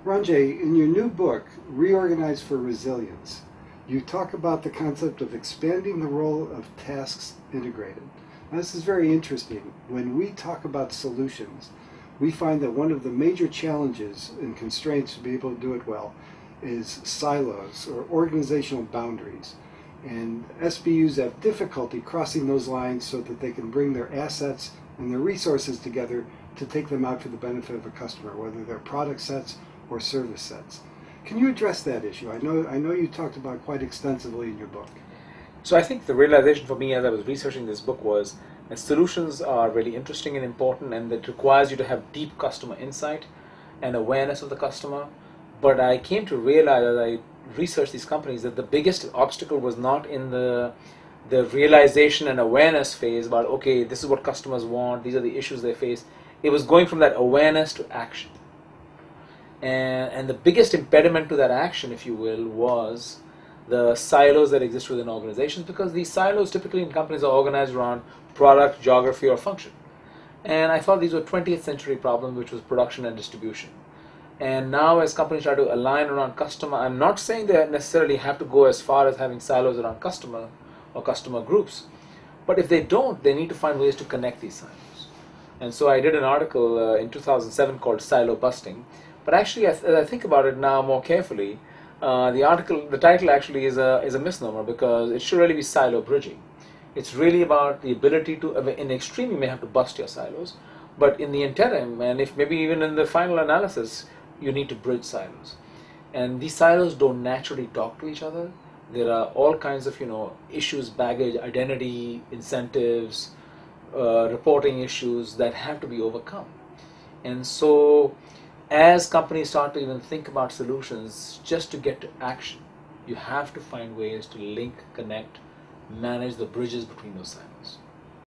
Ranjay, in your new book, Reorganize for Resilience, you talk about the concept of expanding the role of tasks integrated. Now, this is very interesting. When we talk about solutions, we find that one of the major challenges and constraints to be able to do it well is silos or organizational boundaries. And SBUs have difficulty crossing those lines so that they can bring their assets and their resources together to take them out for the benefit of a customer, whether they're product sets or service sets. Can you address that issue? I know you talked about it quite extensively in your book. So I think the realization for me as I was researching this book was that solutions are really interesting and important, and that requires you to have deep customer insight and awareness of the customer. But I came to realize as I researched these companies that the biggest obstacle was not in the realization and awareness phase about, okay, this is what customers want, these are the issues they face. It was going from that awareness to action. And the biggest impediment to that action, if you will, was the silos that exist within organizations, because these silos typically in companies are organized around product, geography, or function. And I thought these were 20th century problems, which was production and distribution. And now as companies try to align around customer, I'm not saying they necessarily have to go as far as having silos around customer or customer groups. But if they don't, they need to find ways to connect these silos. And so I did an article in 2007 called Silo Busting. But actually, as I think about it now more carefully, the title actually is a misnomer, because it should really be silo bridging. It's really about the ability to, in the extreme, you may have to bust your silos, but in the interim, and if maybe even in the final analysis, you need to bridge silos. And these silos don't naturally talk to each other. There are all kinds of, issues, baggage, identity, incentives, reporting issues that have to be overcome. And so, as companies start to even think about solutions just to get to action, you have to find ways to link, connect, manage the bridges between those silos.